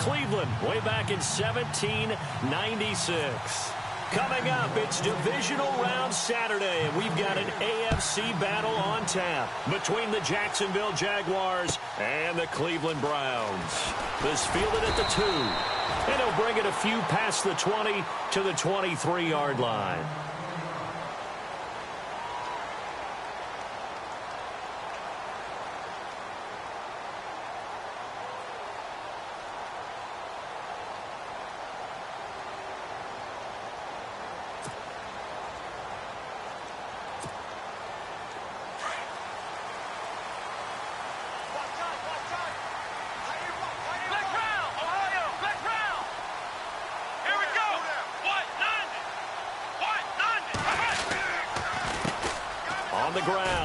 Cleveland way back in 1796. Coming up, it's divisional round Saturday, and we've got an AFC battle on tap between the Jacksonville Jaguars and the Cleveland Browns. This fielded at the 2, and he'll bring it a few past the 20 to the 23-yard line.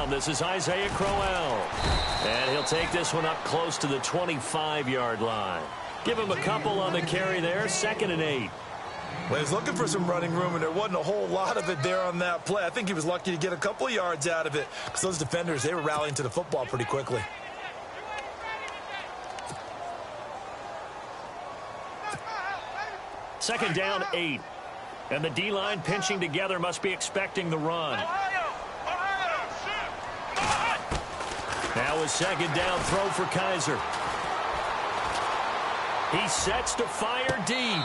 This is Isaiah Crowell, and he'll take this one up close to the 25-yard line. Give him a couple on the carry there, 2nd and 8. Well, he was looking for some running room, and there wasn't a whole lot of it there on that play. I think he was lucky to get a couple of yards out of it because those defenders, they were rallying to the football pretty quickly. Second down, 8. And the D-line pinching together must be expecting the run. Now a second down throw for Kaiser. He sets to fire deep.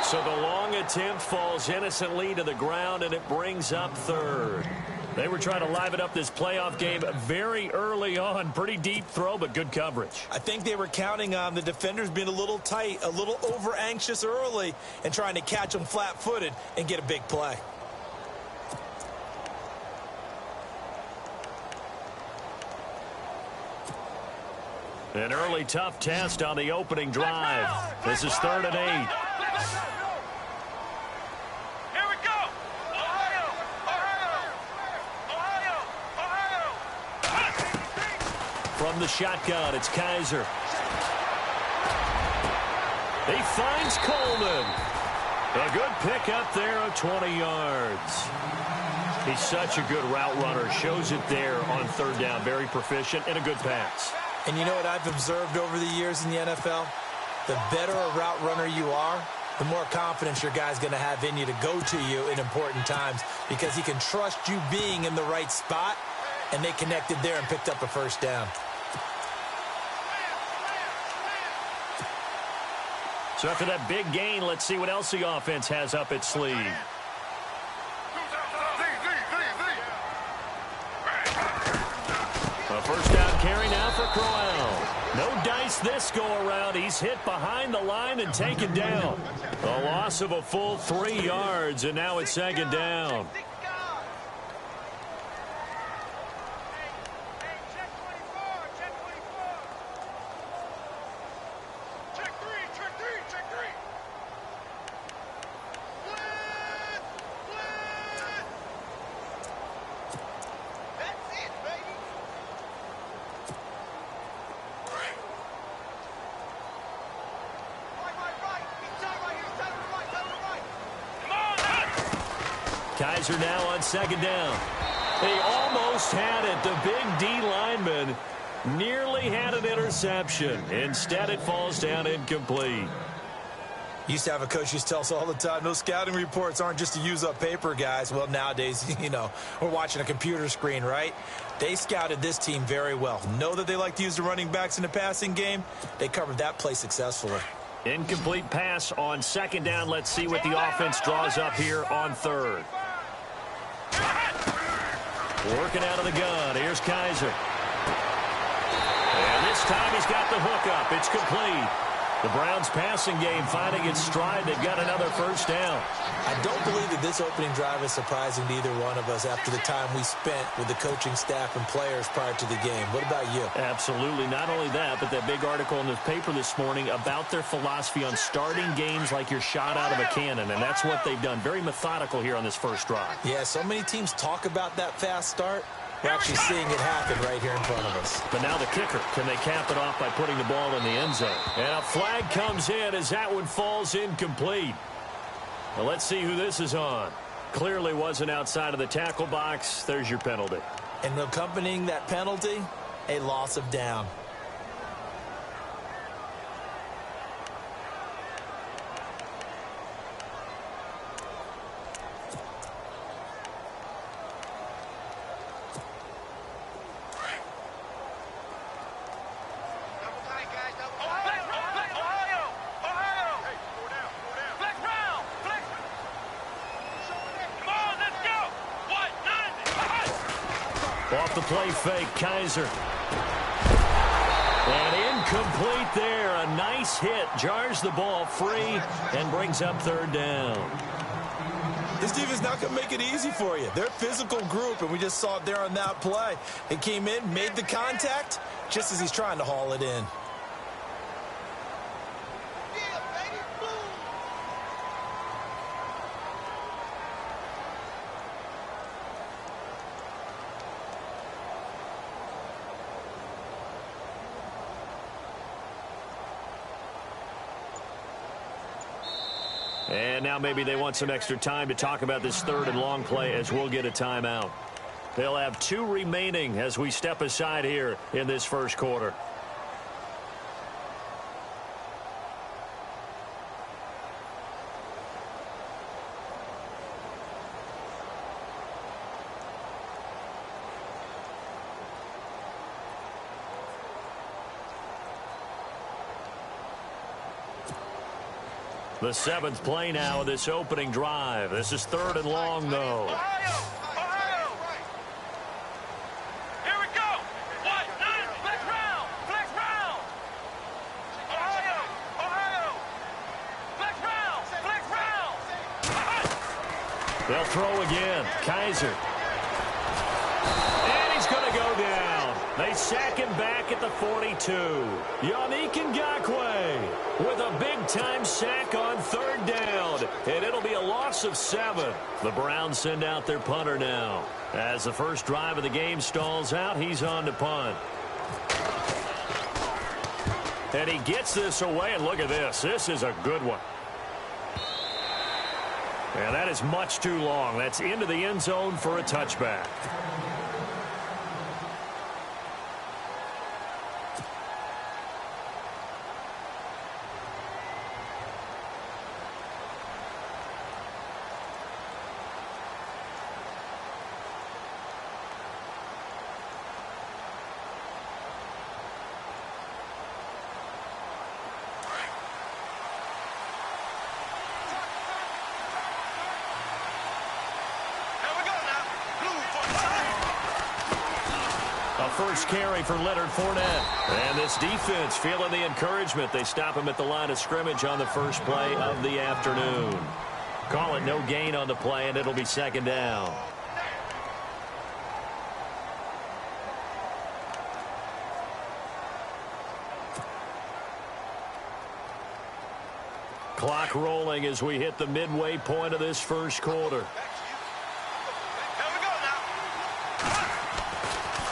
So the long attempt falls innocently to the ground, and it brings up 3rd. They were trying to liven up this playoff game very early on. Pretty deep throw, but good coverage. I think they were counting on the defenders being a little tight, a little over-anxious early, and trying to catch them flat-footed and get a big play. An early tough test on the opening drive. This is 3rd and 8. Here we go. Ohio. From the shotgun, it's Kaiser. He finds Coleman. A good pickup there of 20 yards. He's such a good route runner. Shows it there on 3rd down. Very proficient and a good pass. And you know what I've observed over the years in the NFL? The better a route runner you are, the more confidence your guy's going to have in you to go to you in important times because he can trust you being in the right spot, and they connected there and picked up a 1st down. So after that big gain, let's see what else the offense has up its sleeve. A 1st down carry now for Crowell. No dice this go-around. He's hit behind the line and taken down. A loss of a full 3 yards, and now it's 2nd down. Kaiser now on 2nd down. He almost had it. The big D lineman nearly had an interception. Instead, it falls down incomplete. Used to have a coach who used to tell us all the time, those scouting reports aren't just to use up paper, guys. Well, nowadays, you know, we're watching a computer screen, right? They scouted this team very well. Know that they like to use the running backs in the passing game. They covered that play successfully. Incomplete pass on 2nd down. Let's see what the offense draws up here on 3rd. Working out of the gun. Here's Kaiser. And this time he's got the hookup. It's complete. The Browns passing game finding its stride. They've got another 1st down. I don't believe that this opening drive is surprising to either one of us after the time we spent with the coaching staff and players prior to the game. What about you? Absolutely. Not only that, but that big article in the paper this morning about their philosophy on starting games like you're shot out of a cannon, and that's what they've done. Very methodical here on this 1st drive. Yeah, so many teams talk about that fast start. We're actually seeing it happen right here in front of us. But now the kicker. Can they cap it off by putting the ball in the end zone? And a flag comes in as that one falls incomplete. Now let's see who this is on. Clearly wasn't outside of the tackle box. There's your penalty. And accompanying that penalty, a loss of down. Off the play fake, Kaiser. And incomplete there. A nice hit. Jars the ball free and brings up third down. This defense not going to make it easy for you. They're a physical group, and we just saw it there on that play. It came in, made the contact, just as he's trying to haul it in. And now maybe they want some extra time to talk about this third and long play as we'll get a timeout. They'll have 2 remaining as we step aside here in this first quarter. The 7th play now of this opening drive. This is third and long, though. Ohio! Here we go! What? Flex round! Ohio! Flex round! They'll throw again. Kaiser. And he's going to go down. They sack him back at the 42. Yannick Ngakoue with a big-time sack on third down. And it'll be a loss of 7. The Browns send out their punter now. As the first drive of the game stalls out, he's on to punt. And he gets this away, and look at this. This is a good one. And that is much too long. That's into the end zone for a touchback. First carry for Leonard Fournette. And this defense feeling the encouragement. They stop him at the line of scrimmage on the first play of the afternoon. Call it no gain on the play, and it'll be second down. Clock rolling as we hit the midway point of this first quarter.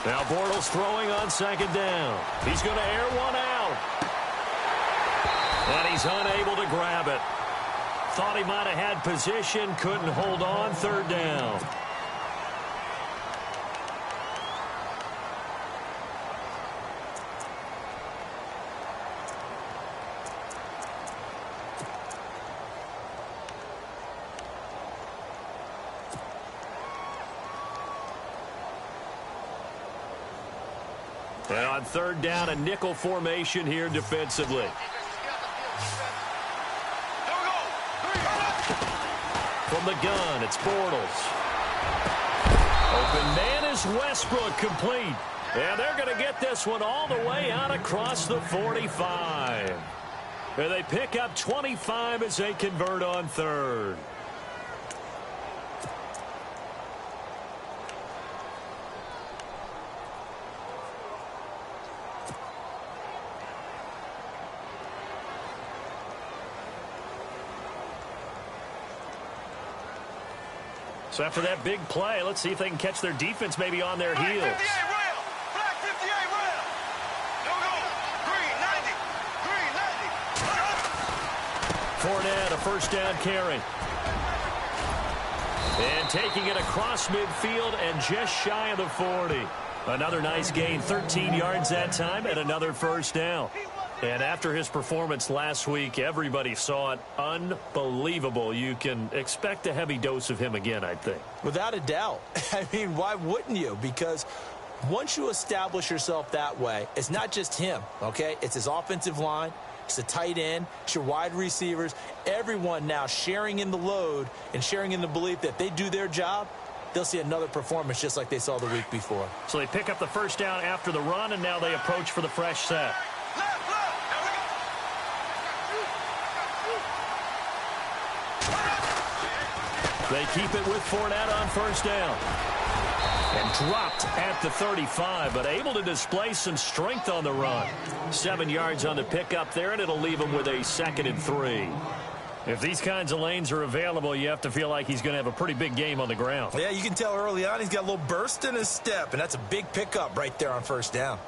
Now Bortles throwing on second down. He's going to air one out. And he's unable to grab it. Thought he might have had position, couldn't hold on, third down. And on third down, a nickel formation here defensively. From the gun, it's Bortles. Open man is Westbrook, complete. And they're going to get this one all the way out across the 45. And they pick up 25 as they convert on third. So after that big play, let's see if they can catch their defense maybe on their heels. Flag 58 rail. Green 90. Fournette, a first down carry. And taking it across midfield and just shy of the 40. Another nice gain, 13 yards that time, and another first down. And after his performance last week, everybody saw it. Unbelievable. You can expect a heavy dose of him again, I think. Without a doubt. I mean, why wouldn't you? Because once you establish yourself that way, it's not just him, okay? It's his offensive line. It's the tight end. It's your wide receivers. Everyone now sharing in the load and sharing in the belief that they do their job, they'll see another performance just like they saw the week before. So they pick up the first down after the run, and now they approach for the fresh set. Left, left. They keep it with Fournette on first down. And dropped at the 35, but able to display some strength on the run. 7 yards on the pickup there, and it'll leave him with a 2nd and 3. If these kinds of lanes are available, you have to feel like he's going to have a pretty big game on the ground. Yeah, you can tell early on he's got a little burst in his step, and that's a big pickup right there on first down.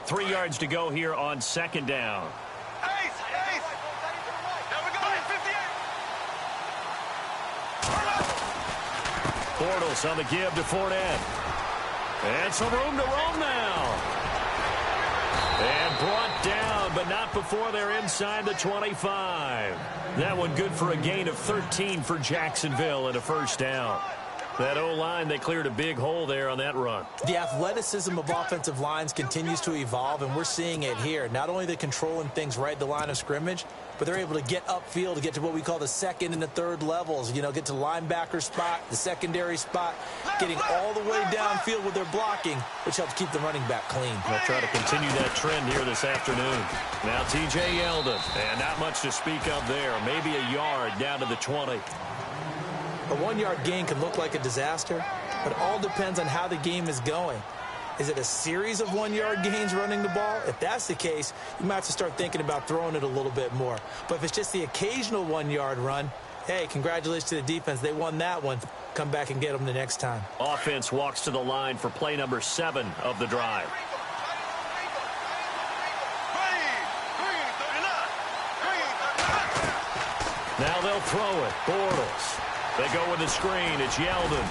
3 yards to go here on 2nd down. Ace, ace. There we go. 58. Bortles on the give to Fournette. And some room to roam now. And brought down, but not before they're inside the 25. That one good for a gain of 13 for Jacksonville and a first down. That O-line, they cleared a big hole there on that run. The athleticism of offensive lines continues to evolve, and we're seeing it here. Not only are they controlling things right at the line of scrimmage, but they're able to get upfield to get to what we call the second and the third levels. You know, get to the linebacker spot, the secondary spot, getting all the way downfield with their blocking, which helps keep the running back clean. They'll try to continue that trend here this afternoon. Now T.J. Yeldon, and not much to speak of there. Maybe a yard down to the 20. A 1-yard gain can look like a disaster, but it all depends on how the game is going. Is it a series of 1-yard gains running the ball? If that's the case, you might have to start thinking about throwing it a little bit more. But if it's just the occasional 1-yard run, hey, congratulations to the defense. They won that one. Come back and get them the next time. Offense walks to the line for play number 7 of the drive. Now they'll throw it. Bortles. They go with the screen. It's Yeldon.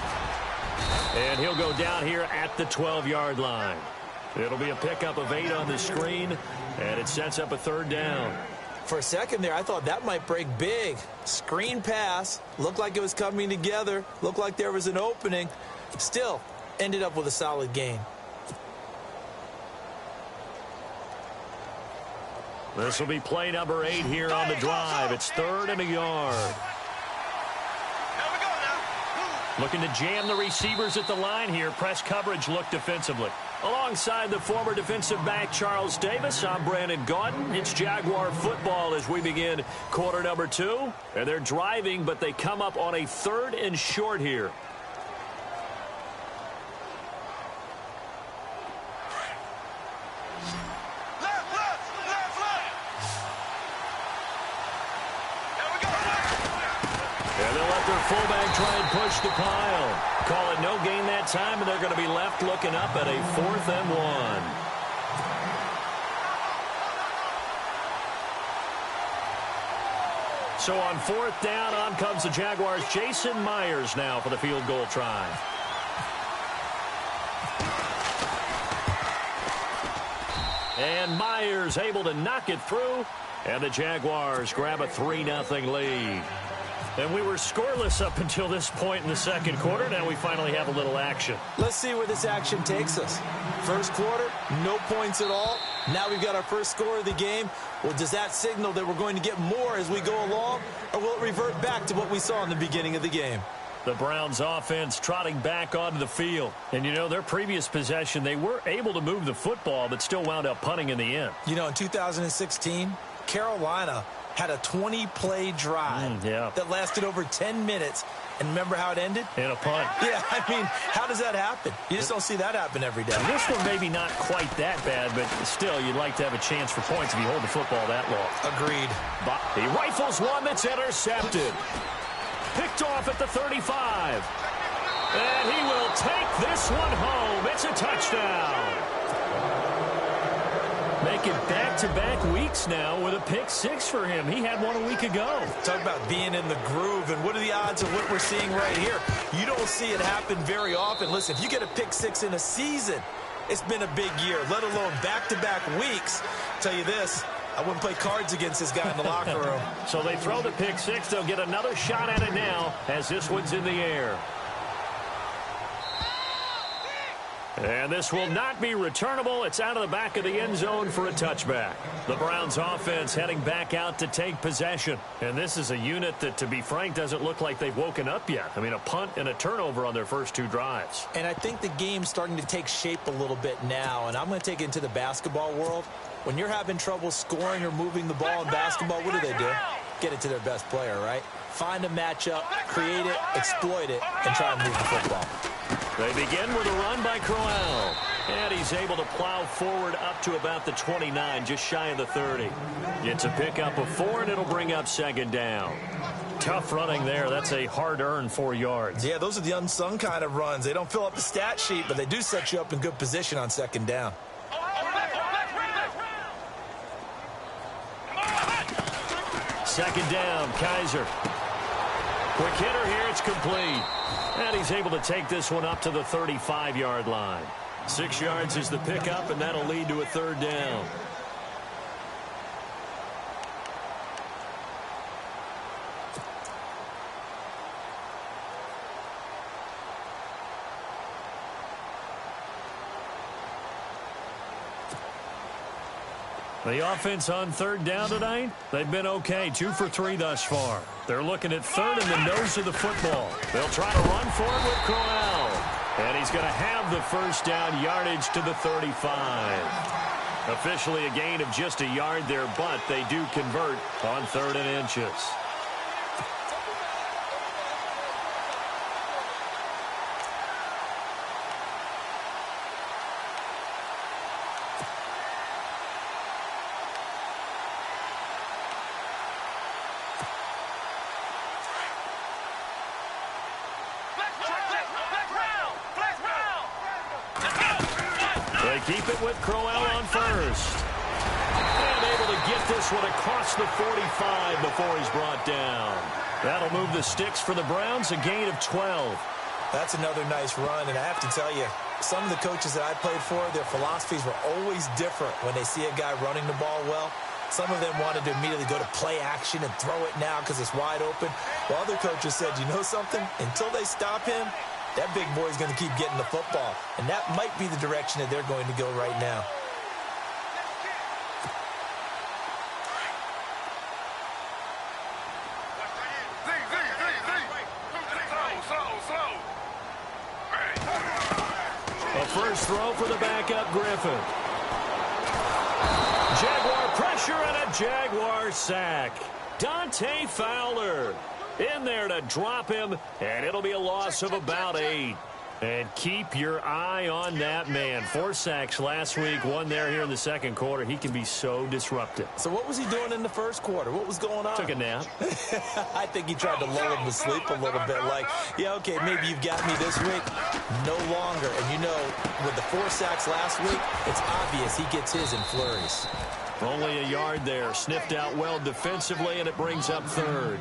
And he'll go down here at the 12-yard line. It'll be a pickup of 8 on the screen, and it sets up a 3rd down. For a second there, I thought that might break big. Screen pass. Looked like it was coming together. Looked like there was an opening. Still, ended up with a solid gain. This will be play number 8 here on the drive. It's 3rd and a yard. Looking to jam the receivers at the line here. Press coverage look defensively. Alongside the former defensive back Charles Davis, I'm Brandon Gaudin. It's Jaguar football as we begin quarter number 2. And they're driving, but they come up on a 3rd and short here. Fullback try and push the pile. Call it no gain that time, and they're going to be left looking up at a 4th and 1. So on 4th down, on comes the Jaguars. Jason Myers now for the field goal try. And Myers able to knock it through, and the Jaguars grab a 3-0 lead. And we were scoreless up until this point in the 2nd quarter. Now we finally have a little action. Let's see where this action takes us. First quarter, no points at all. Now we've got our first score of the game. Well, does that signal that we're going to get more as we go along? Or will it revert back to what we saw in the beginning of the game? The Browns offense trotting back onto the field. And, you know, their previous possession, they were able to move the football, but still wound up punting in the end. You know, in 2016, Carolina had a 20-play drive that lasted over 10 minutes. And remember how it ended? In a punt. Yeah, I mean, how does that happen? You just don't see that happen every day. This one maybe not quite that bad, but still, you'd like to have a chance for points if you hold the football that long. Agreed. But he rifles one that's intercepted. Picked off at the 35. And he will take this one home. It's a touchdown. Making back-to-back weeks now with a pick 6 for him. He had one a week ago. Talk about being in the groove, and what are the odds of what we're seeing right here? You don't see it happen very often. Listen, if you get a pick 6 in a season, it's been a big year, let alone back-to-back weeks. I'll tell you this, I wouldn't play cards against this guy in the locker room. So they throw the pick 6. They'll get another shot at it now as this one's in the air. And this will not be returnable. It's out of the back of the end zone for a touchback. The Browns offense heading back out to take possession. And this is a unit that, to be frank, doesn't look like they've woken up yet. I mean, a punt and a turnover on their first 2 drives. And I think the game's starting to take shape a little bit now. And I'm going to take it into the basketball world. When you're having trouble scoring or moving the ball in basketball, what do? Get it to their best player, right? Find a matchup, create it, exploit it, and try and move the football. They begin with a run by Crowell. And he's able to plow forward up to about the 29, just shy of the 30. Gets a pickup of 4, and it'll bring up second down. Tough running there. That's a hard-earned 4 yards. Yeah, those are the unsung kind of runs. They don't fill up the stat sheet, but they do set you up in good position on second down. Second down, Kaiser. Quick hitter here, it's complete. And he's able to take this one up to the 35-yard line. 6 yards is the pickup, and that'll lead to a third down. The offense on third down tonight, they've been okay, 2 for 3 thus far. They're looking at third in the nose of the football. They'll try to run for it with Crowell. And he's going to have the first down, yardage to the 35. Officially a gain of just a yard there, but they do convert on 3rd and inches. Keep it with Crowell on first. And able to get this one across the 45 before he's brought down. That'll move the sticks for the Browns, a gain of 12. That's another nice run, and I have to tell you, some of the coaches that I played for, their philosophies were always different when they see a guy running the ball well. Some of them wanted to immediately go to play action and throw it now because it's wide open. While other coaches said, you know something? Until they stop him, that big boy's going to keep getting the football. And that might be the direction that they're going to go right now. A first throw for the backup, Griffin. Jaguar pressure and a Jaguar sack. Dante Fowler in there to drop him, and it'll be a loss of about 8. And keep your eye on that man. 4 sacks last week, 1 there here in the second quarter. He can be so disruptive. So what was he doing in the first quarter? What was going on? Took a nap. I think he tried to lull him to sleep a little bit. Like, yeah, okay, maybe you've got me this week. No longer. And you know, with the 4 sacks last week, it's obvious he gets his in flurries. Only a yard there. Sniffed out well defensively, and it brings up 3rd.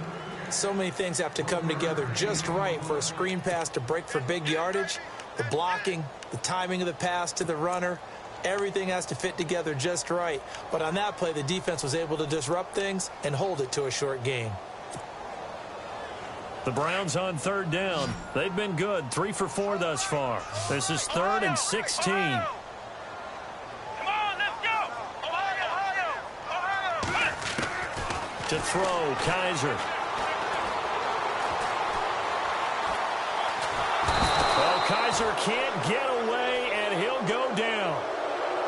So many things have to come together just right for a screen pass to break for big yardage. The blocking, the timing of the pass to the runner, everything has to fit together just right. But on that play, the defense was able to disrupt things and hold it to a short gain. The Browns on 3rd down. They've been good, 3 for 4 thus far. This is 3rd and 16. To throw, Kaiser. Kaiser can't get away, and he'll go down.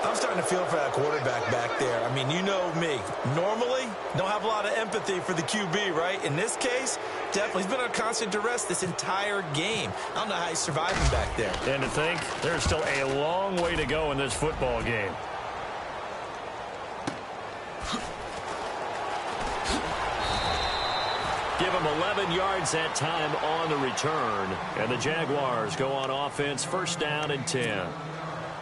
I'm starting to feel for that quarterback back there. I mean, you know me. Normally, don't have a lot of empathy for the QB, right? In this case, definitely. He's been on constant duress this entire game. I don't know how he's surviving back there. And to think, there's still a long way to go in this football game. Give him 11 yards that time on the return. And the Jaguars go on offense, 1st down and 10.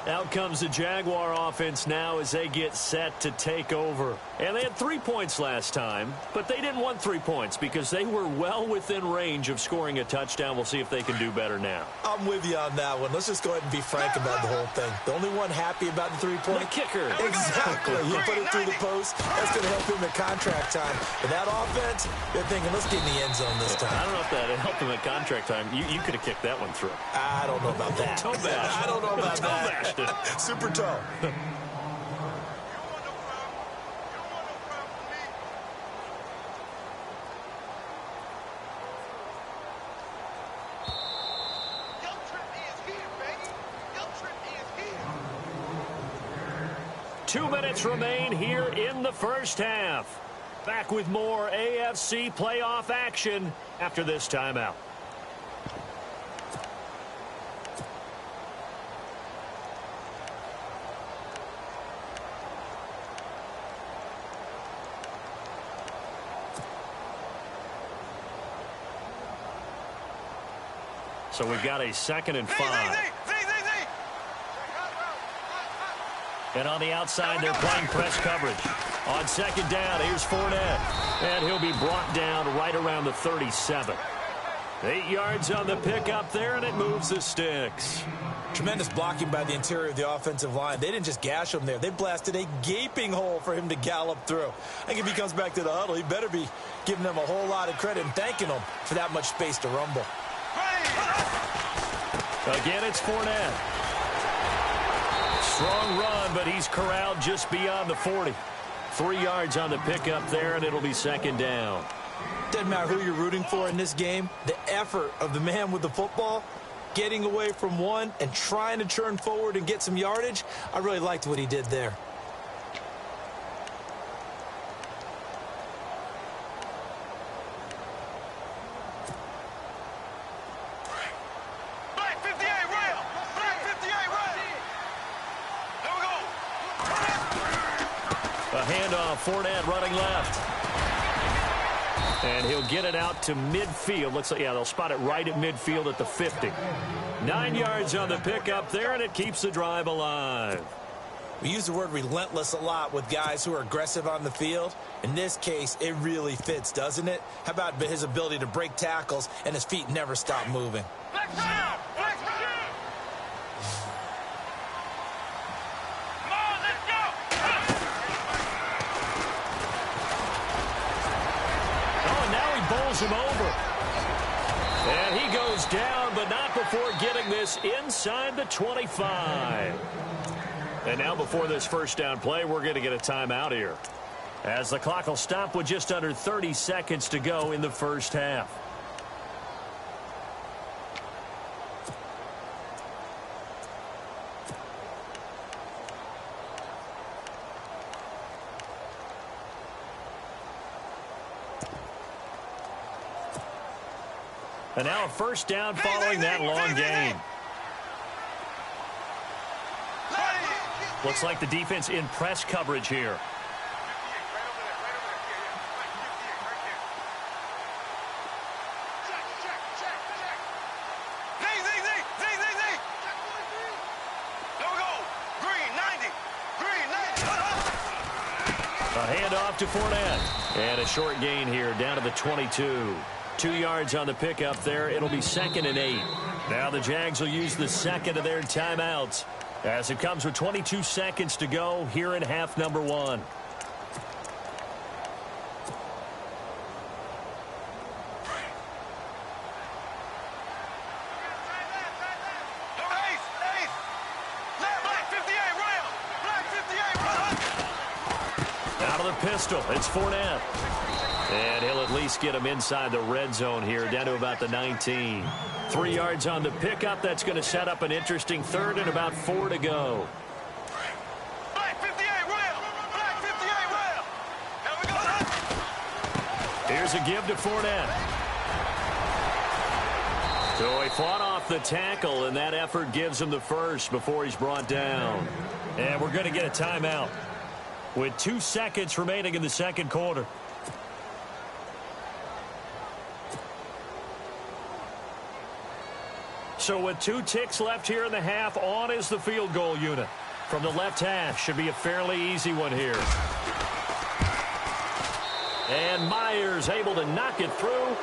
Out comes the Jaguar offense now as they get set to take over. And they had 3 points last time, but they didn't want 3 points because they were well within range of scoring a touchdown. We'll see if they can do better now. I'm with you on that one. Let's just go ahead and be frank about the whole thing. The only one happy about the 3-point? The kicker. Exactly. You put it through the post. That's going to help him at contract time. But that offense, they're thinking, let's get in the end zone this time. I don't know if that helped him at contract time. You could have kicked that one through. I don't know about that. Toe bashed. I don't know about Toe that. bashed it. Super toe. Young Trip is here, baby. Young Trip is here. 2 minutes remain here in the first half. Back with more AFC playoff action after this timeout. So we've got a 2nd and 5. And on the outside, they're playing press coverage. On 2nd down, here's Fournette. And he'll be brought down right around the 37. 8 yards on the pickup there, and it moves the sticks. Tremendous blocking by the interior of the offensive line. They didn't just gash him there. They blasted a gaping hole for him to gallop through. I think if he comes back to the huddle, he better be giving them a whole lot of credit and thanking them for that much space to rumble. Again, it's Fournette. Strong run, but he's corralled just beyond the 40. 3 yards on the pickup there, and it'll be 2nd down. Doesn't matter who you're rooting for in this game. The effort of the man with the football, getting away from one and trying to turn forward and get some yardage, I really liked what he did there. Black 58 rail. Black 58 rail. There we go. A handoff, Fournette running left. And he'll get it out to midfield. Looks like, yeah, they'll spot it right at midfield at the 50. 9 yards on the pickup there, and it keeps the drive alive. We use the word relentless a lot with guys who are aggressive on the field. In this case, it really fits, doesn't it? How about his ability to break tackles and his feet never stop moving? Black down. Black down. Come on, let's go. Oh, and now he bowls him over. And he goes down, but not before getting this inside the 25. And now before this first down play, we're going to get a timeout here, as the clock will stop with just under 30 seconds to go in the first half. And now a first down following that long gain. Looks like the defense in press coverage here. A handoff to Fournette. And a short gain here down to the 22. 2 yards on the pickup there. It'll be 2nd and 8. Now the Jags will use the second of their timeouts, as it comes with 22 seconds to go here in half number 1. Out of the pistol, it's Fournette. And he'll at least get him inside the red zone here, down to about the 19. 3 yards on the pickup. That's going to set up an interesting third and about 4 to go. Black 58 rail. Black 58 rail. Here we go. Here's a give to Fournette. So he fought off the tackle, and that effort gives him the first before he's brought down. And we're going to get a timeout with 2 seconds remaining in the second quarter. So with 2 ticks left here in the half, on is the field goal unit. From the left hash, should be a fairly easy one here. And Myers able to knock it through.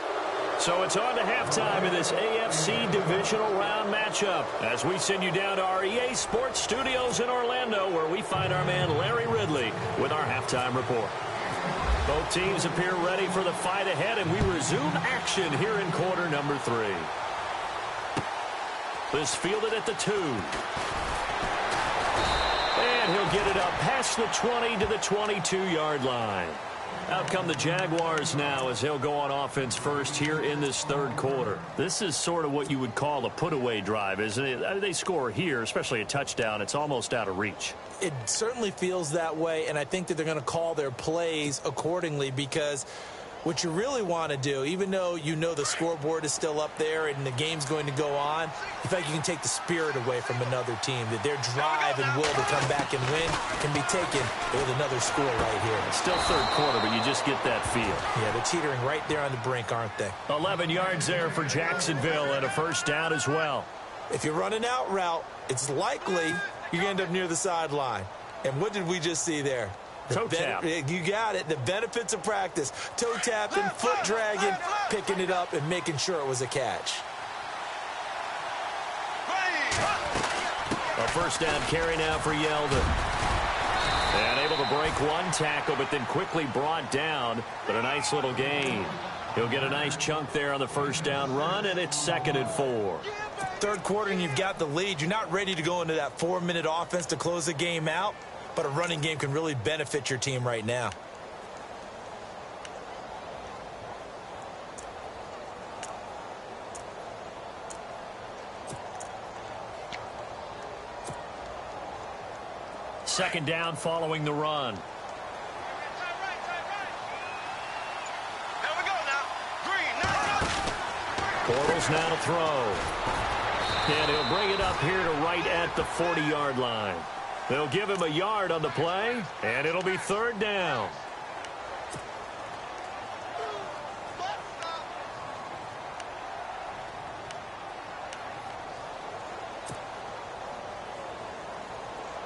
So it's on to halftime in this AFC divisional round matchup as we send you down to our EA Sports Studios in Orlando, where we find our man Larry Ridley with our halftime report. Both teams appear ready for the fight ahead, and we resume action here in quarter number 3. This fielded at the 2. And he'll get it up past the 20 to the 22-yard line. Out come the Jaguars now as they'll go on offense first here in this third quarter. This is sort of what you would call a put-away drive, isn't it? I mean, they score here, especially a touchdown. It's almost out of reach. It certainly feels that way, and I think that they're going to call their plays accordingly, because what you really want to do, even though you know the scoreboard is still up there and the game's going to go on, in fact, you can take the spirit away from another team, that their drive and will to come back and win can be taken with another score right here. It's still third quarter, but you just get that feel. Yeah, they're teetering right there on the brink, aren't they? 11 yards there for Jacksonville and a first down as well. If you're running out route, it's likely you're going to end up near the sideline. And what did we just see there? Toe tap. You got it. The benefits of practice. Toe tapping, foot dragging, picking it up, and making sure it was a catch. A first down carry now for Yeldon. And able to break one tackle, but then quickly brought down. But a nice little gain. He'll get a nice chunk there on the first down run, and it's 2nd and 4. Third quarter, and you've got the lead. You're not ready to go into that 4-minute offense to close the game out. But a running game can really benefit your team right now. Second down following the run. There we go now. Green, Bortles now to throw. And he'll bring it up here to right at the 40-yard line. They'll give him a yard on the play, and it'll be third down.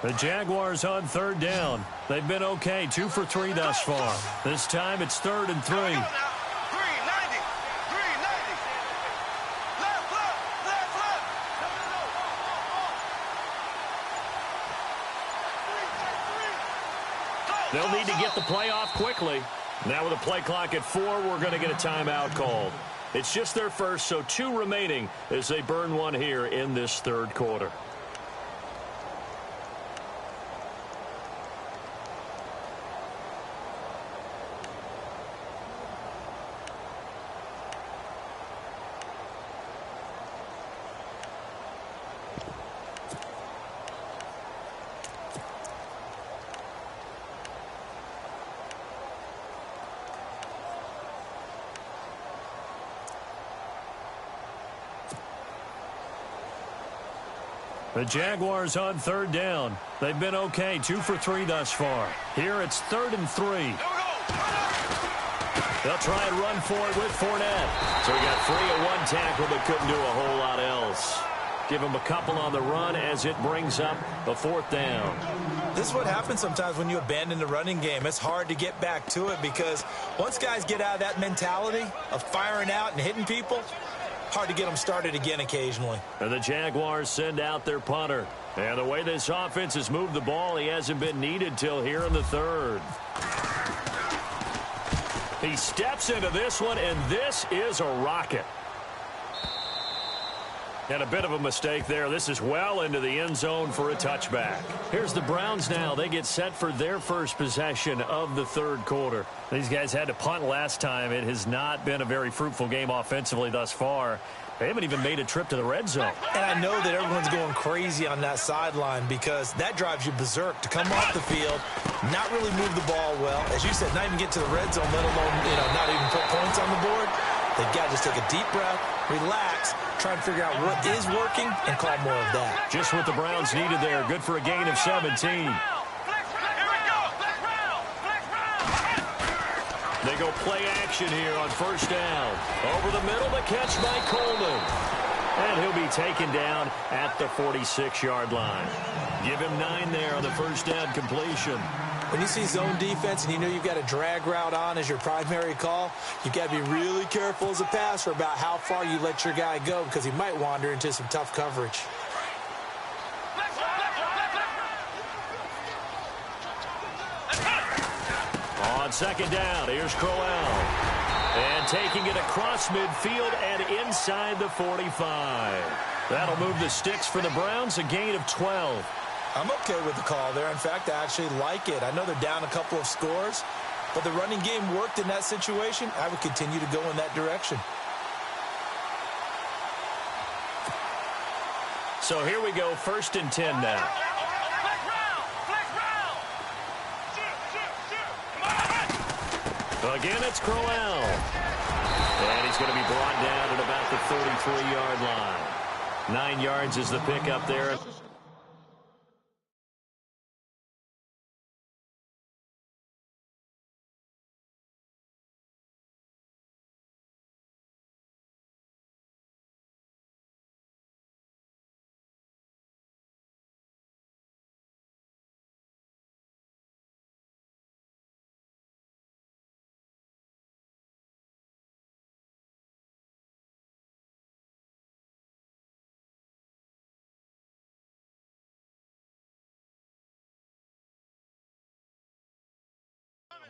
The Jaguars on third down. They've been okay, 2 for 3 thus far. This time it's 3rd and 3. Green, 90. Green, 90. Left. They'll need to get the play off quickly. Now with a play clock at 4, we're going to get a timeout called. It's just their first, so 2 remaining as they burn one here in this third quarter. The Jaguars on third down. They've been okay, 2 for 3 thus far. Here it's 3rd and 3. They'll try and run for it with Fournette. So he got free at one tackle but couldn't do a whole lot else. Give him a couple on the run as it brings up a 4th down. This is what happens sometimes when you abandon the running game. It's hard to get back to it because once guys get out of that mentality of firing out and hitting people, hard to get them started again occasionally. And the Jaguars send out their punter. And the way this offense has moved the ball, he hasn't been needed till here in the 3rd. He steps into this one, and this is a rocket. And a bit of a mistake there. This is well into the end zone for a touchback. Here's the Browns now. They get set for their first possession of the third quarter. These guys had to punt last time. It has not been a very fruitful game offensively thus far. They haven't even made a trip to the red zone. And I know that everyone's going crazy on that sideline because that drives you berserk to come off the field, not really move the ball well. As you said, not even get to the red zone, let alone, not even put points on the board. They've got to just take a deep breath, relax, try and figure out what is working, and call more of that. Just what the Browns needed there. Good for a gain of 17. They go play action here on first down. Over the middle, the catch by Coleman. And he'll be taken down at the 46-yard line. Give him 9 there on the first down completion. When you see zone defense and you know you've got a drag route on as your primary call, you've got to be really careful as a passer about how far you let your guy go because he might wander into some tough coverage. On second down, here's Crowell. And taking it across midfield and inside the 45. That'll move the sticks for the Browns, a gain of 12. I'm okay with the call there. In fact, I actually like it. I know they're down a couple of scores, but the running game worked in that situation. I would continue to go in that direction. So here we go, 1st and 10 now. Again, it's Crowell. And he's going to be brought down at about the 33-yard line. 9 yards is the pickup there.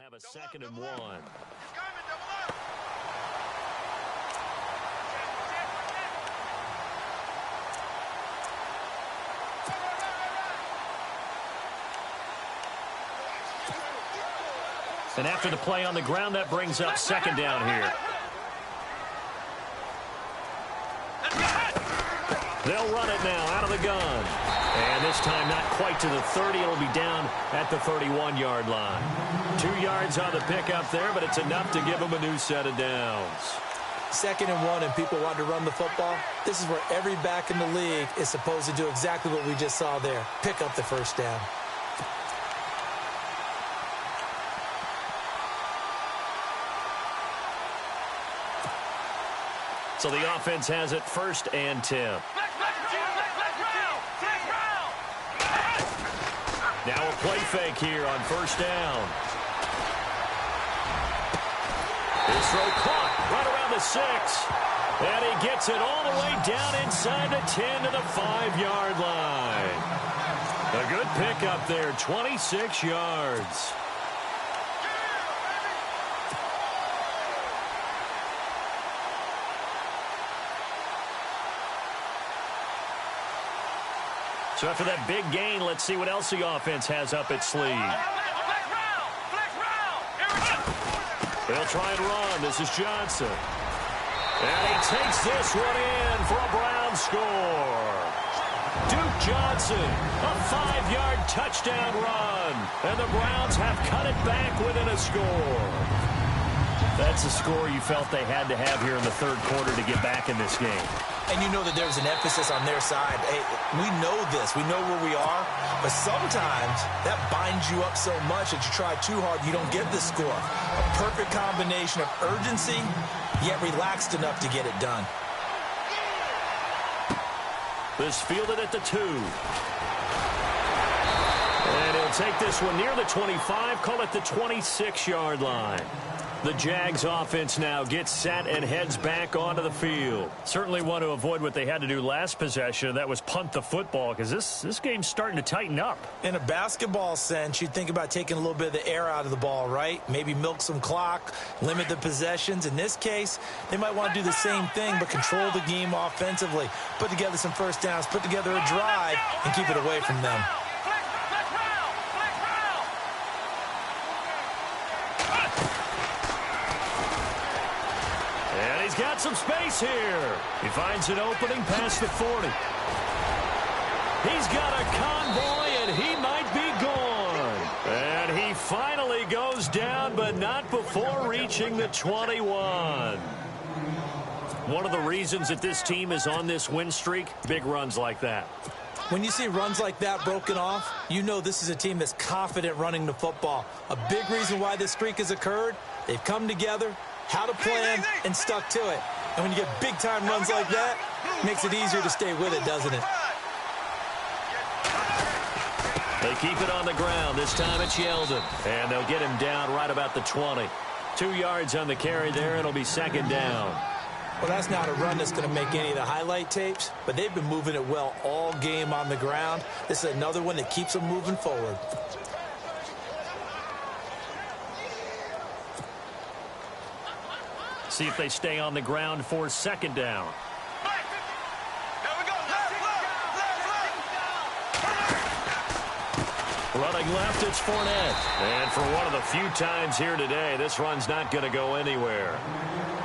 Have a 2nd and 1. And after the play on the ground, that brings up 2nd down here. They'll run it now out of the gun. And this time not quite to the 30. It'll be down at the 31-yard line. 2 yards on the pickup there, but it's enough to give them a new set of downs. 2nd and 1 and people want to run the football. This is where every back in the league is supposed to do exactly what we just saw there. Pick up the first down. So the offense has it 1st and 10. Now a play fake here on 1st down. His throw caught right around the 6. And he gets it all the way down inside the 10 to the 5-yard line. A good pickup there, 26 yards. So after that big gain, let's see what else the offense has up its sleeve. They'll try and run. This is Johnson. And he takes this one in for a Brown score. Duke Johnson, a 5-yard touchdown run. And the Browns have cut it back within a score. That's a score you felt they had to have here in the 3rd quarter to get back in this game. And you know that there's an emphasis on their side. Hey, we know this. We know where we are. But sometimes that binds you up so much that you try too hard, you don't get the score. A perfect combination of urgency, yet relaxed enough to get it done. This fielded at the 2. And he'll take this one near the 25, call it the 26-yard line. The Jags offense now gets set and heads back onto the field. Certainly want to avoid what they had to do last possession, and that was punt the football, because this game's starting to tighten up. In a basketball sense, you think about taking a little bit of the air out of the ball, right? Maybe milk some clock, limit the possessions. In this case, they might want to do the same thing, but control the game offensively. Put together some first downs, put together a drive, and keep it away from them. Got some space here. He finds an opening past the 40. He's got a convoy, and he might be gone. And he finally goes down, but not before reaching the 21. One of the reasons that this team is on this win streak, big runs like that. When you see runs like that broken off, you know this is a team that's confident running the football. A big reason why this streak has occurred, they've come together, had a plan, and stuck to it. And when you get big-time runs like that, Makes it easier to stay with it, doesn't it? They keep it on the ground. This time it's Yeldon. And they'll get him down right about the 20. 2 yards on the carry there. It'll be second down. Well, that's not a run that's going to make any of the highlight tapes, but they've been moving it well all game on the ground. This is another one that keeps them moving forward. See if they stay on the ground for second down. Running left, it's Fournette. And for one of the few times here today, this run's not going to go anywhere.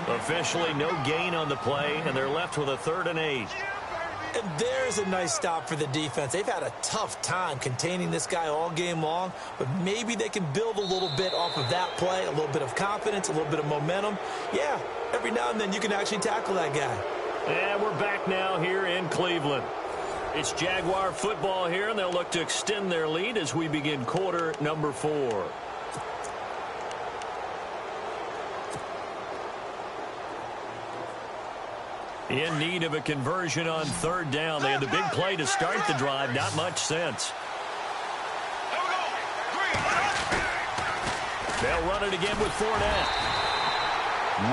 Officially no gain on the play, and they're left with a 3rd and 8. And there's a nice stop for the defense. They've had a tough time containing this guy all game long, but maybe they can build a little bit off of that play, a little bit of confidence, a little bit of momentum. Yeah, every now and then you can actually tackle that guy. And we're back now here in Cleveland. It's Jaguar football here, and they'll look to extend their lead as we begin quarter number 4. In need of a conversion on 3rd down. They had the big play to start the drive. Not much sense. They'll run it again with Fournette.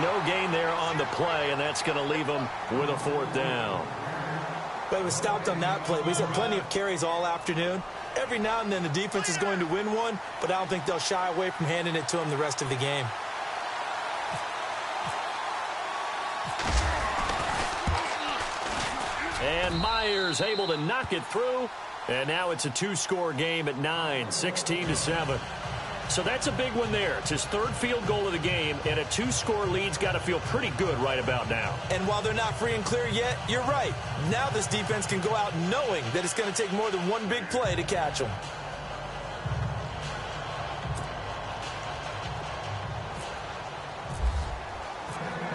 No gain there on the play, and that's going to leave them with a 4th down. But it was stopped on that play. We've had plenty of carries all afternoon. Every now and then the defense is going to win one, but I don't think they'll shy away from handing it to them the rest of the game. And Myers able to knock it through. And now it's a 2-score game at 9, 16-7. So that's a big one there. It's his 3rd field goal of the game, and a 2-score lead's got to feel pretty good right about now. And while they're not free and clear yet, you're right. Now this defense can go out knowing that it's going to take more than one big play to catch them.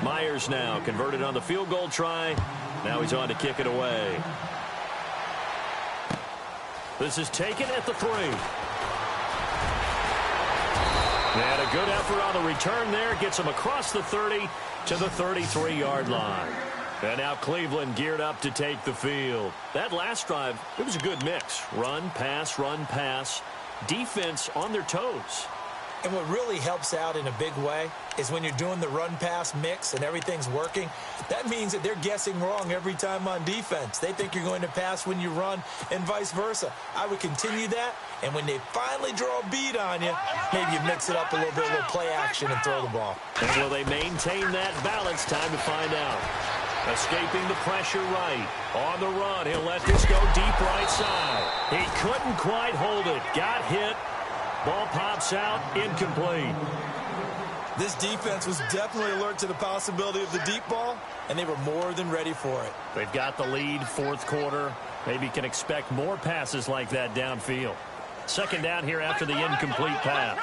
Myers now converted on the field goal try. Now he's on to kick it away. This is taken at the 3. And a good effort on the return there. Gets him across the 30 to the 33-yard line. And now Cleveland geared up to take the field. That last drive, it was a good mix. Run, pass, defense on their toes. And what really helps out in a big way is when you're doing the run-pass mix and everything's working, that means that they're guessing wrong every time on defense. They think you're going to pass when you run and vice versa. I would continue that, and when they finally draw a bead on you, maybe you mix it up a little bit, a little play action and throw the ball. And will they maintain that balance? Time to find out. Escaping the pressure right. On the run, he'll let this go deep right side. He couldn't quite hold it. Got hit. Ball pops out, incomplete. This defense was definitely alert to the possibility of the deep ball, and they were more than ready for it. They've got the lead, 4th quarter. Maybe can expect more passes like that downfield. Second down here after the incomplete pass.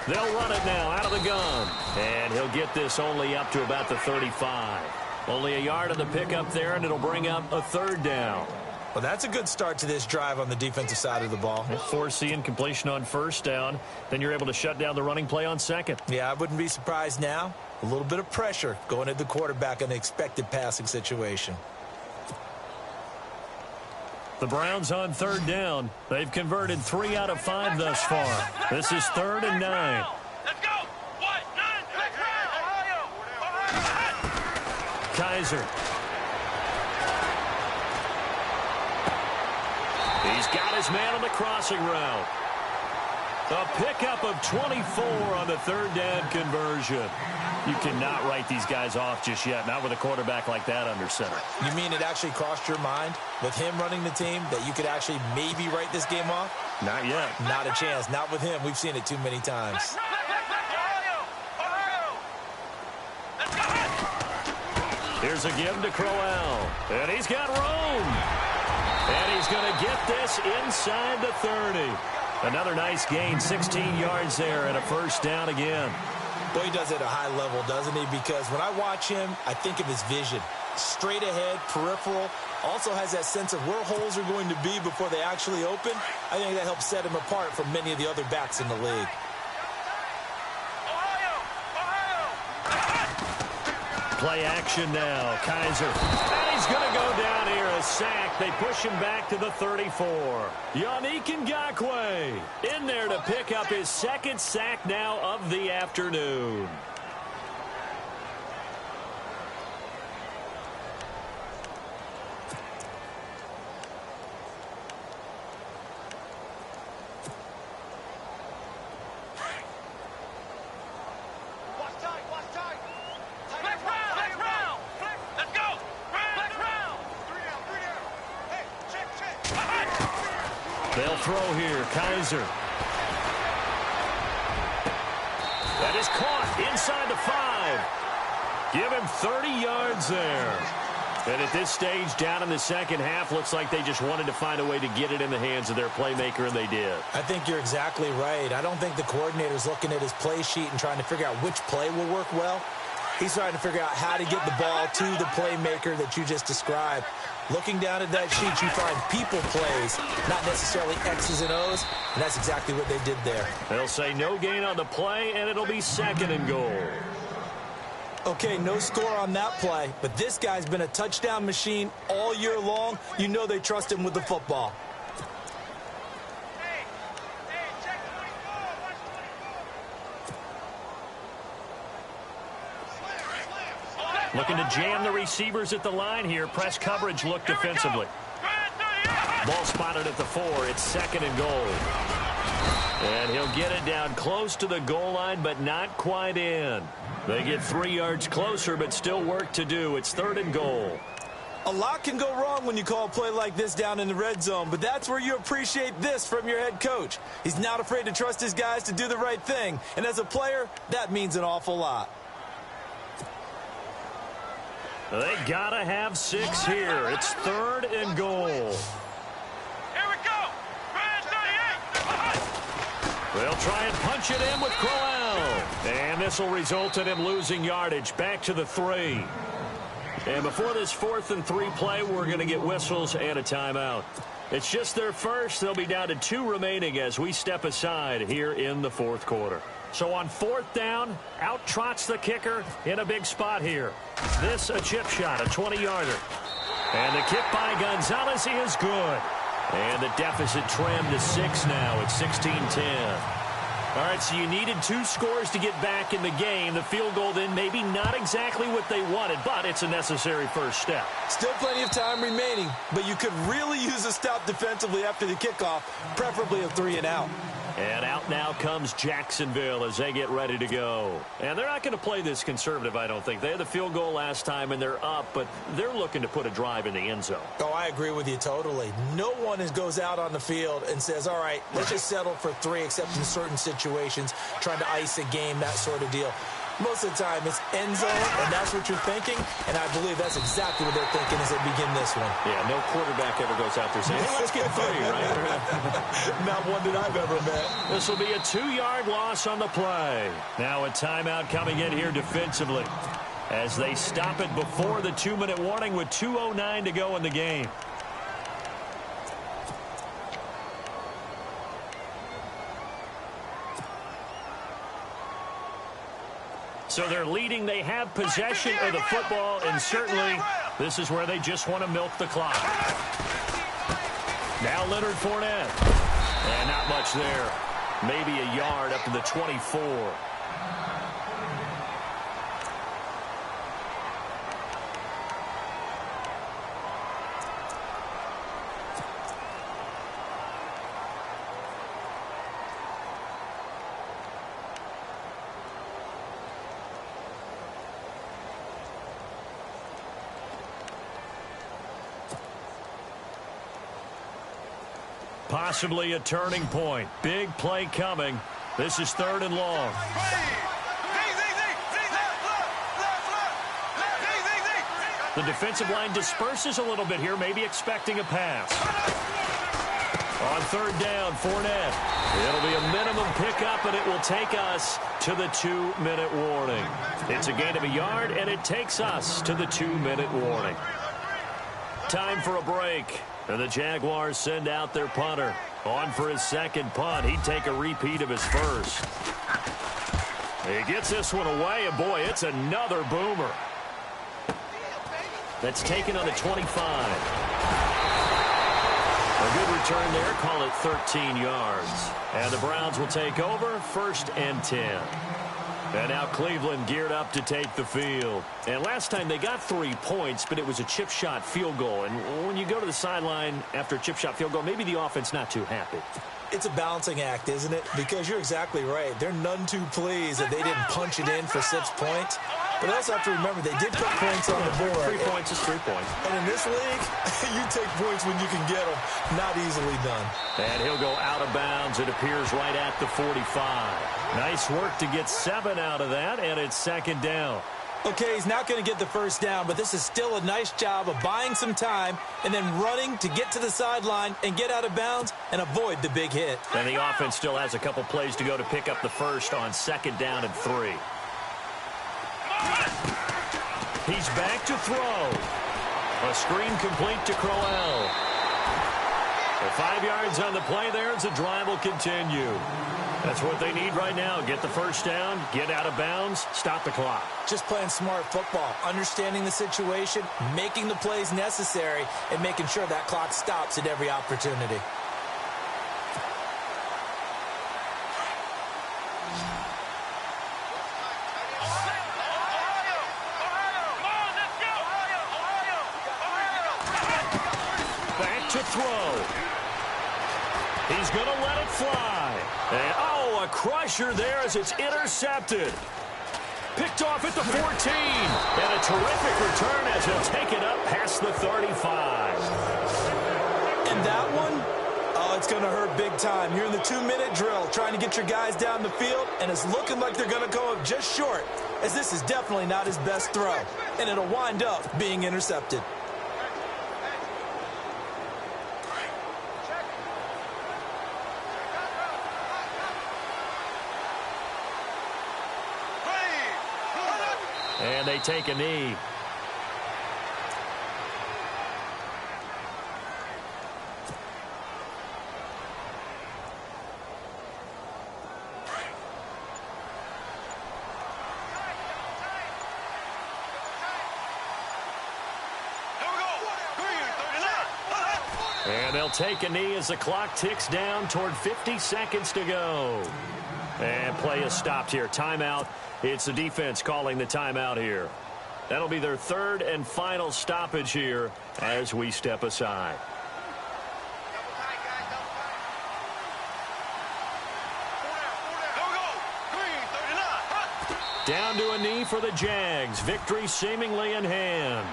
They'll run it now out of the gun. And he'll get this only up to about the 35. Only a yard on the pickup there, and it'll bring up a 3rd down. Well, that's a good start to this drive on the defensive side of the ball. Force the incompletion on 1st down. Then you're able to shut down the running play on 2nd. Yeah, I wouldn't be surprised now. A little bit of pressure going at the quarterback in the expected passing situation. The Browns on 3rd down. They've converted 3 out of 5 thus far. This is 3rd and 9. Let's go. 1, 9, Kaiser. He's got his man on the crossing route. A pickup of 24 on the 3rd down conversion. You cannot write these guys off just yet, not with a quarterback like that under center. You mean it actually crossed your mind with him running the team that you could actually maybe write this game off? Not yet. Not a chance. Not with him. We've seen it too many times. Here's a give to Crowell. And he's got room. And he's going to get this inside the 30. Another nice gain, 16 yards there, and a 1st down again. Boy, he does it at a high level, doesn't he? Because when I watch him, I think of his vision. Straight ahead, peripheral. Also has that sense of where holes are going to be before they actually open. I think that helps set him apart from many of the other backs in the league. Play action now. Kaiser. And he's going to go down here. A sack. They push him back to the 34. Yannick Ngakoue in there to pick up his second sack now of the afternoon. They'll throw here. Kaiser. That is caught inside the 5. Give him 30 yards there. And at this stage, down in the second half, looks like they just wanted to find a way to get it in the hands of their playmaker, and they did. I think you're exactly right. I don't think the coordinator's looking at his play sheet and trying to figure out which play will work well. He's trying to figure out how to get the ball to the playmaker that you just described. Looking down at that sheet, you find people plays, not necessarily X's and O's, and that's exactly what they did there. They'll say no gain on the play, and it'll be 2nd and goal. Okay, no score on that play, but this guy's been a touchdown machine all year long. You know they trust him with the football. Looking to jam the receivers at the line here. Press coverage look defensively. Ball spotted at the 4. It's 2nd and goal. And he'll get it down close to the goal line, but not quite in. They get 3 yards closer, but still work to do. It's 3rd and goal. A lot can go wrong when you call a play like this down in the red zone, but that's where you appreciate this from your head coach. He's not afraid to trust his guys to do the right thing, and as a player, that means an awful lot. They gotta have 6 here. It's 3rd and goal. Here we go. Grand 38. They'll try and punch it in with Crowell. And this will result in him losing yardage. Back to the 3. And before this 4th and 3 play, we're going to get whistles and a timeout. It's just their first. They'll be down to 2 remaining as we step aside here in the 4th quarter. So on 4th down, out trots the kicker in a big spot here. This a chip shot, a 20-yarder. And the kick by Gonzalez is good. And the deficit trimmed to 6 now. It's 16-10. All right, so you needed 2 scores to get back in the game. The field goal then maybe not exactly what they wanted, but it's a necessary first step. Still plenty of time remaining, but you could really use a stop defensively after the kickoff, preferably a 3 and out. And out now comes Jacksonville as they get ready to go. And they're not going to play this conservative, I don't think. They had the field goal last time, and they're up, but they're looking to put a drive in the end zone. Oh, I agree with you totally. No one goes out on the field and says, all right, let's just settle for 3, except in certain situations, trying to ice a game, that sort of deal. Most of the time, it's end zone, and that's what you're thinking, and I believe that's exactly what they're thinking as they begin this one. Yeah, no quarterback ever goes out there saying, hey, let's get 3, right? Not one that I've ever met. This will be a 2-yard loss on the play. Now a timeout coming in here defensively as they stop it before the 2-minute warning with 2:09 to go in the game. So they're leading. They have possession of the football, and certainly this is where they just want to milk the clock. Now Leonard Fournette. And not much there. Maybe a yard up to the 24. Possibly a turning point. Big play coming. This is 3rd and long. The defensive line disperses a little bit here, maybe expecting a pass. On 3rd down, Fournette. It'll be a minimum pickup, and it will take us to the 2-minute warning. It's a gain of a yard, and it takes us to the 2-minute warning. Time for a break. And the Jaguars send out their punter. On for his second punt. He'd take a repeat of his first. He gets this one away, and boy, it's another boomer. That's taken on the 25. A good return there. Call it 13 yards. And the Browns will take over 1st and 10. And now Cleveland geared up to take the field. And last time they got 3 points, but it was a chip shot field goal. And when you go to the sideline after a chip shot field goal, maybe the offense not too happy. It's a balancing act, isn't it? Because you're exactly right. They're none too pleased that they didn't punch it in for 6 points. But also have to remember, they did put points on the board. 3 points is 3 points. And in this league, you take points when you can get them. Not easily done. And he'll go out of bounds. It appears right at the 45. Nice work to get 7 out of that, and it's 2nd down. Okay, he's not going to get the 1st down, but this is still a nice job of buying some time and then running to get to the sideline and get out of bounds and avoid the big hit. And the offense still has a couple plays to go to pick up the 1st on 2nd down and 3. He's back to throw. A screen complete to Crowell. 5 yards on the play there as the drive will continue. That's what they need right now. Get the 1st down, get out of bounds, stop the clock. Just playing smart football, understanding the situation, making the plays necessary, and making sure that clock stops at every opportunity. Back to throw. He's going to let it fly. And, a crusher there as it's intercepted. Picked off at the 14. And a terrific return as he'll take it up past the 35. And that one, it's going to hurt big time. You're in the 2-minute drill trying to get your guys down the field, and it's looking like they're going to go up just short, as this is definitely not his best throw. And it'll wind up being intercepted. And they take a knee. And they'll take a knee as the clock ticks down toward 50 seconds to go. And play is stopped here. Timeout. It's the defense calling the timeout here. That'll be their 3rd and final stoppage here as we step aside. Down to a knee for the Jags. Victory seemingly in hand.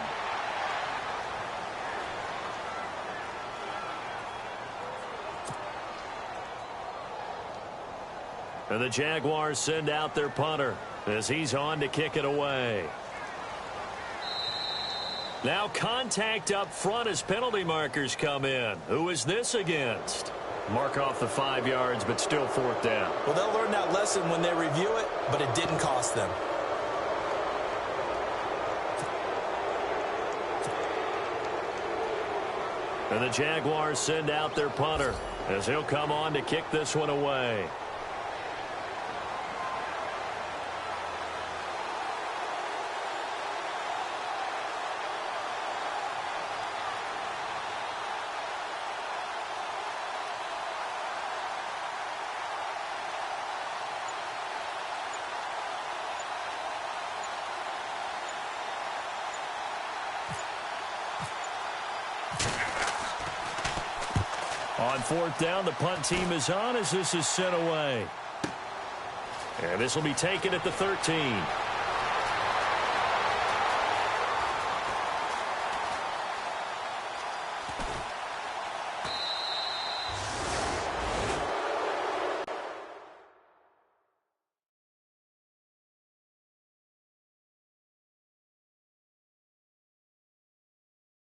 And the Jaguars send out their punter as he's on to kick it away. Now contact up front as penalty markers come in. Who is this against? Mark off the 5 yards, but still 4th down. Well, they'll learn that lesson when they review it, but it didn't cost them. And the Jaguars send out their punter as he'll come on to kick this one away. On 4th down, the punt team is on as this is sent away. And this will be taken at the 13.